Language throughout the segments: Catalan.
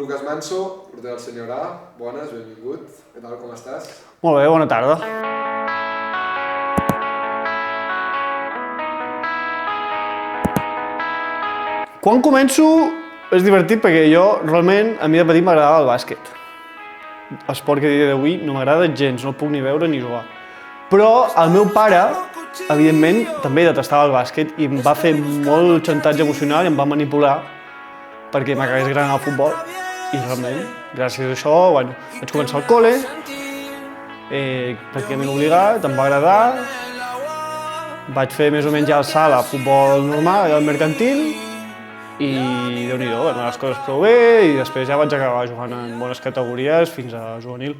Lucas Manso, porter del Senyor A. Bones, benvingut. Què tal, com estàs? Molt bé, bona tarda. Quan començo és divertit perquè jo, realment, a mi de petit m'agradava el bàsquet. Esport que a dia d'avui no m'agrada gens, no el puc ni veure ni jugar. Però el meu pare, evidentment, també detestava el bàsquet i em va fer molt xantatge emocional i em va manipular perquè m'acabés agradant el futbol. I realment, gràcies a això, bueno, vaig començar al col·le, pràcticament obligat, em va agradar. Vaig fer més o menys ja el salt a futbol normal, allà al mercantil, i Déu-n'hi-do, van anar les coses prou bé i després ja vaig acabar jugant en bones categories fins a juvenil.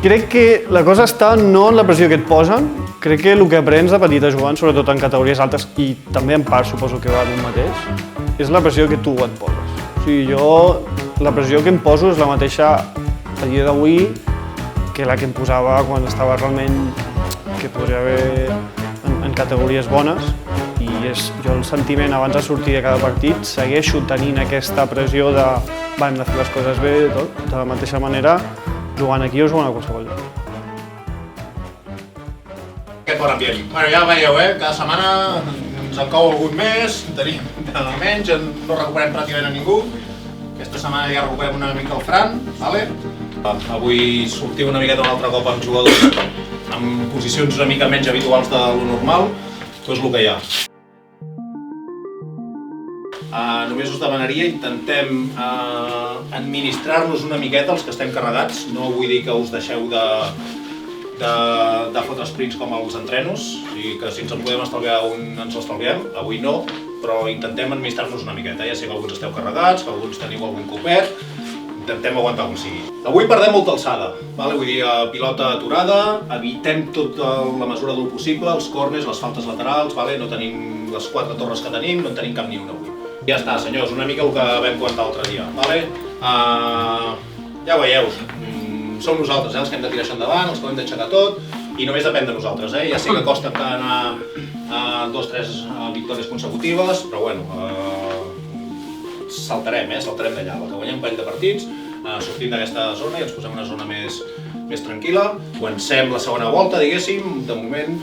Crec que la cosa està no en la pressió que et posen, crec que el que aprens de petit a jugant, sobretot en categories altes i també en part suposo que va d'un mateix, és la pressió que tu et poses. O sigui, la pressió que em poso és la mateixa a dia d'avui que la que em posava quan estava realment, que podria haver en categories bones. I jo el sentiment abans de sortir de cada partit segueixo tenint aquesta pressió de hem de fer les coses bé i tot, de la mateixa manera jugant aquí o jugant a qualsevol lloc. Aquest bon ambient. Bueno, ja veieu, cada setmana ens en cou algun més, tenim almenys, no recuperem pràcticament a ningú. Aquesta setmana ja recuperem una mica el Fran, vale? Avui sortim una miqueta un altre cop amb jugadors en posicions una mica menys habituals de lo normal, tot és el que hi ha. Només us demanaria, intentem administrar-nos una miqueta els que estem carregats. No vull dir que us deixeu de fotre sprints com els entrenos, i que si ens en podem estalviar un ens l'estalviem, avui no, però intentem administrar-nos una miqueta. Ja sé que alguns esteu carregats, que alguns teniu algun copet, intentem aguantar com sigui. Avui perdem molta alçada, vull dir, pilota aturada, evitem tota la mesura del possible, els corners, les faltes laterals, no tenim les 4 torres que tenim, no en tenim cap ni una avui. Ja està, senyors, una mica el que vam comentar l'altre dia, ja ho veieu, som nosaltres els que hem de tirar això endavant, els que ho hem d'aixecar tot, i només depèn de nosaltres. Ja sé que costa anar a 2 o 3 victòries consecutives, però bueno, saltarem d'allà, que guanyem un parell de partits, sortim d'aquesta zona i ens posem en una zona més tranquil·la, comencem la segona volta, diguéssim, de moment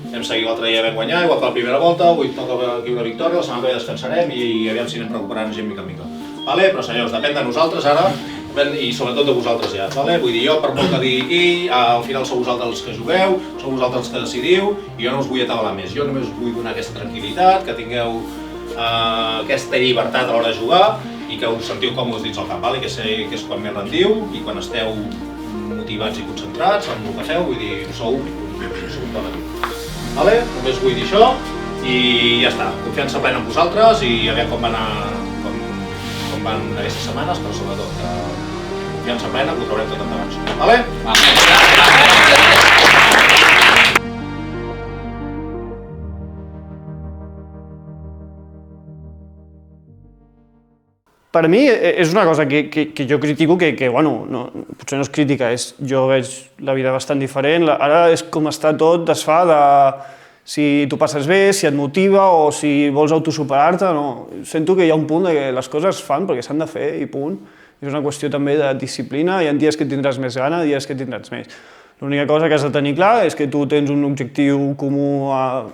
hem seguit l'altre dia vam guanyar, igual que la primera volta, avui toca aquí una victòria, la setmana que ve descansarem i aviam si anem recuperant gent mica en mica. Però senyors, depèn de nosaltres ara i sobretot de vosaltres ja. Vull dir, jo per molt que digui aquí, al final sou vosaltres els que jugueu, sou vosaltres els que decidiu i jo no us vull atabalar més. Jo només us vull donar aquesta tranquil·litat, que tingueu aquesta llibertat a l'hora de jugar i que us sentiu còmodes dins el camp, que sé que és quan més rendiu i quan esteu motivats i concentrats en el que feu, vull dir, sou un bon equip. Només vull dir això i ja està, confiança plena en vosaltres i aviam com van aquestes setmanes, però sobretot confiança plena, que ho traurem tot endavant. Per mi és una cosa que jo critico que bueno, potser no és crítica, jo veig la vida bastant diferent, ara és com està tot, es fa de si tu passes bé, si et motiva o si vols autosuperar-te, no. Sento que hi ha un punt que les coses es fan perquè s'han de fer i punt. És una qüestió també de disciplina, hi ha dies que tindràs més gana, dies que tindràs més. L'única cosa que has de tenir clar és que tu tens un objectiu comú a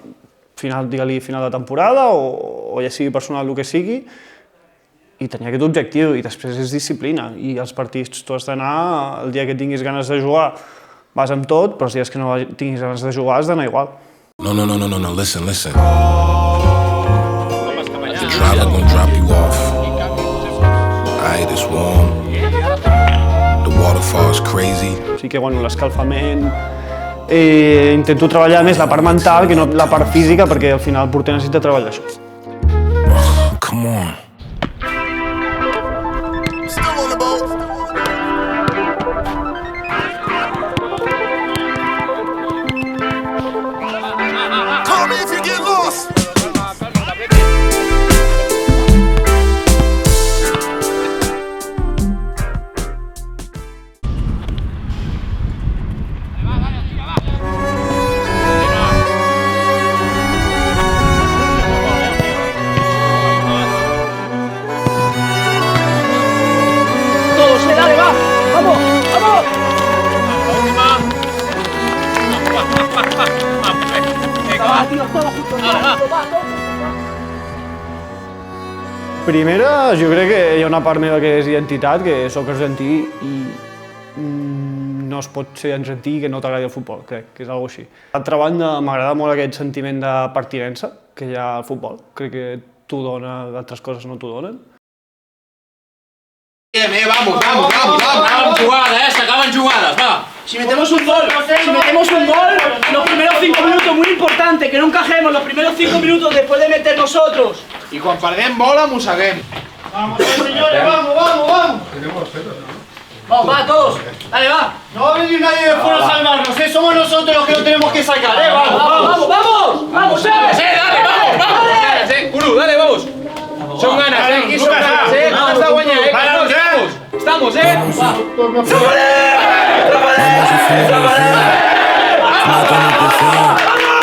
final de temporada o ja sigui personal el que sigui, i tenir aquest objectiu, i després és disciplina, i els partits tu has d'anar, el dia que tinguis ganes de jugar vas amb tot, però els dies que no tinguis ganes de jugar has d'anar igual. No, listen. The driver gonna drop you off. Aight, it's warm. The waterfall's crazy. O sigui que, bueno, l'escalfament... Intento treballar més la part mental que no la part física, perquè al final el porter necessita treballar això. Come on. Primera, jo crec que hi ha una part meva que és identitat, que sóc argentí i no es pot ser argentí que no t'agradi el futbol, crec que és alguna cosa així. D'altra banda, m'agrada molt aquest sentiment de pertinença que hi ha al futbol. Crec que t'ho dona, d'altres coses no t'ho donen. Bien, vamos, acaban jugadas, acaban jugadas, va. Si metemos un gol, los primeros 5 minutos, muy importante, que no encajemos los primeros 5 minutos después de meter nosotros. Y quan perdem bola, mosseguem. Vamos, señores, vamos. Vamos, va, todos. Dale, va. No va a venir nadie de fuera a salvarnos, somos nosotros los que lo tenemos que sacar, vamos, Chávez. Dale, vamos. Guru, dale, vamos. Son ganas, aquí son ganas, ganas de guanyar, Estamos,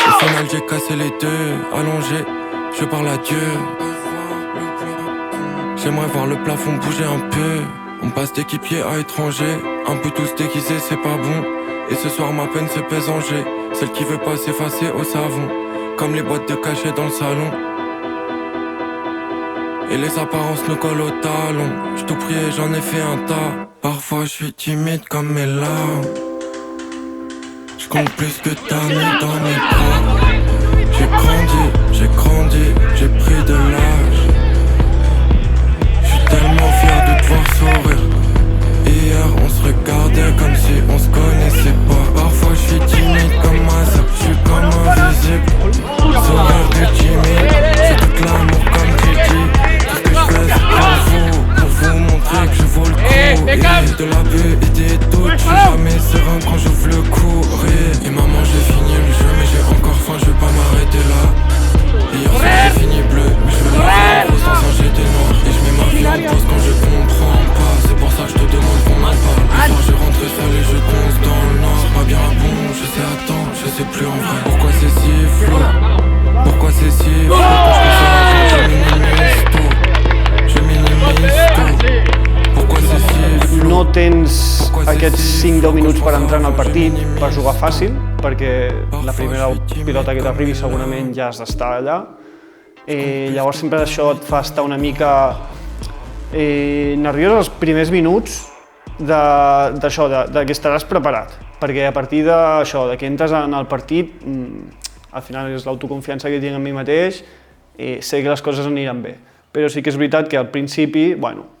Au final j'ai cassé les deux, allongé, je parle à Dieu. J'aimerais voir le plafond bouger un peu. On passe d'équipier à étranger, un peu tous déguisés, c'est pas bon. Et ce soir ma peine se pèse en G, celle qui veut pas s'effacer au savon, comme les boîtes de cachet dans le salon. Et les apparences nous collent au talon. J't'en prie, j'en ai fait un tas. Parfois je suis timide comme mes larmes. J'compte plus que d'amis dans mes bras. J'ai grandi, j'ai pris de l'âge. J'suis tellement fier de te voir sourire. Hier on se regardait comme si on se connaissait pas. Parfois je suis timide comme Mazap, j'suis comme invisible. Sourire de timide, c'est tout l'amour comme Titi. Pour vous montrer que je vaux le coup. De la buée et des doutes, je suis jamais serein quand j'ouvre le coup. Et maman j'ai fini le jeu mais j'ai encore faim, je vais pas m'arrêter là. Hier soir j'ai fini bleu, mais je veux la faire en rose dans un GT noir. Et je mets ma vie en pause quand je comprends pas. C'est pour ça que je te demande qu'on en parle. Le soir je rentre seul et je conce dans le nord. C'est pas bien bon, je sais attends, je sais plus en vrai. Pourquoi c'est si flou? Pourquoi c'est si flou? Quand je pense à la vie, je minimise tout. No tens aquests 5-10 minuts per entrar en el partit, per jugar fàcil, perquè la primera pilota que t'arribi segurament ja has d'estar allà. Llavors sempre això et fa estar una mica nerviós els primers minuts d'això, que estaràs preparat, perquè a partir d'això, que entres en el partit, al final és l'autoconfiança que tinc en mi mateix, sé que les coses aniran bé. Però sí que és veritat que al principi, bueno...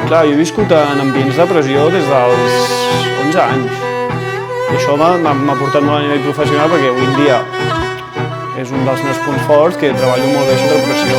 Clar, jo he viscut en ambients de pressió des dels 11 anys. I això m'ha portat molt a nivell professional perquè avui en dia és un dels meus punts forts, que treballo molt bé sota pressió.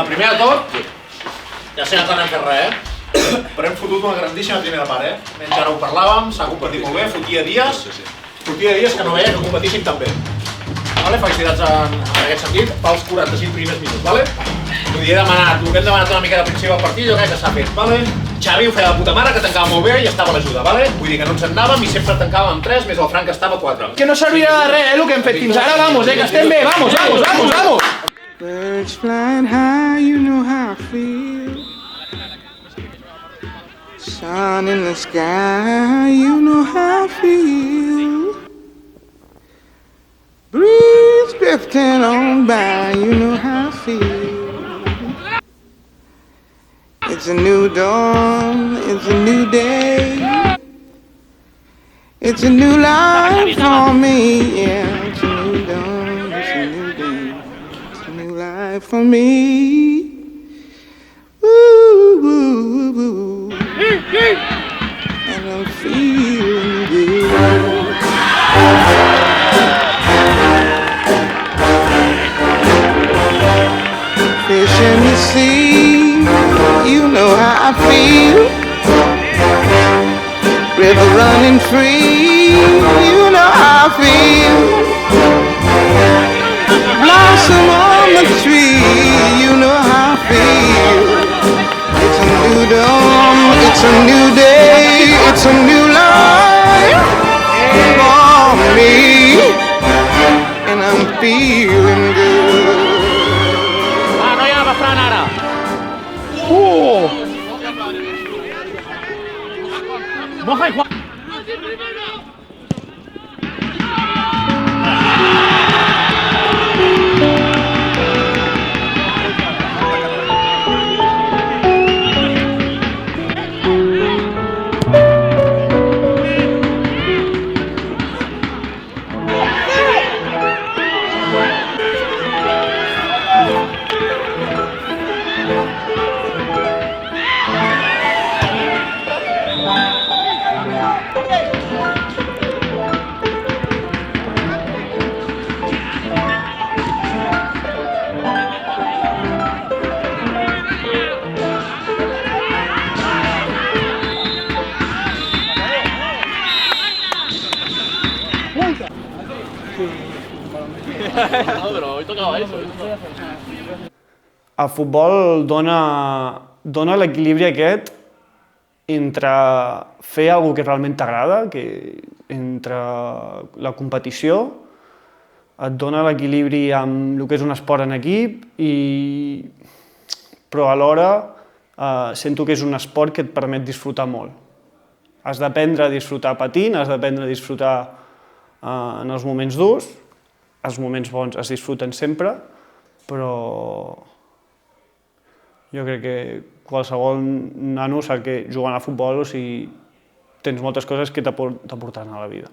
Primer de tot, ja sé que no hem fet res, però hem fotut una grandíssima primera part, Menys ara ho parlàvem, s'ha competit molt bé, fotia dies que no veia que competíssim tan bé. Felicitats en aquest sentit pels 45 primers minuts, Vull dir, he demanat, el que hem demanat una mica de principi del partit, jo crec que s'ha fet, Xavi ho feia de puta mare, que tancava molt bé i estava a l'ajuda, Vull dir que no ens en anàvem i sempre tancàvem amb 3, més el Frank que estava a 4. Que no servirà de res, el que hem fet fins ara, que estem bé, vamos! Birds flying high, you know how I feel. sun in the sky, you know how I feel. Breeze drifting on by, you know how I feel. It's a new dawn, it's a new day. It's a new life for me, yeah. It's a new dawn, it's a new day. It's a new life for me. Woo, woo, woo, woo. And I'm feeling good. Fish in the sea, you know how I feel. River running free, you know how I feel. Blossom on the tree, you know how I feel. It's a new dawn, it's a new day, it's a new life for me. And I'm feeling good. No hi ha Bafran ara. Moja i Juan. El futbol dona l'equilibri aquest entre fer alguna que realment t'agrada, entre la competició, et dona l'equilibri amb el que és un esport en equip, però alhora sento que és un esport que et permet disfrutar molt. Has d'aprendre a disfrutar patint, has d'aprendre a disfrutar en els moments durs, els moments bons es disfruten sempre, però jo crec que qualsevol nano sap que jugant a futbol tens moltes coses que t'aporten a la vida.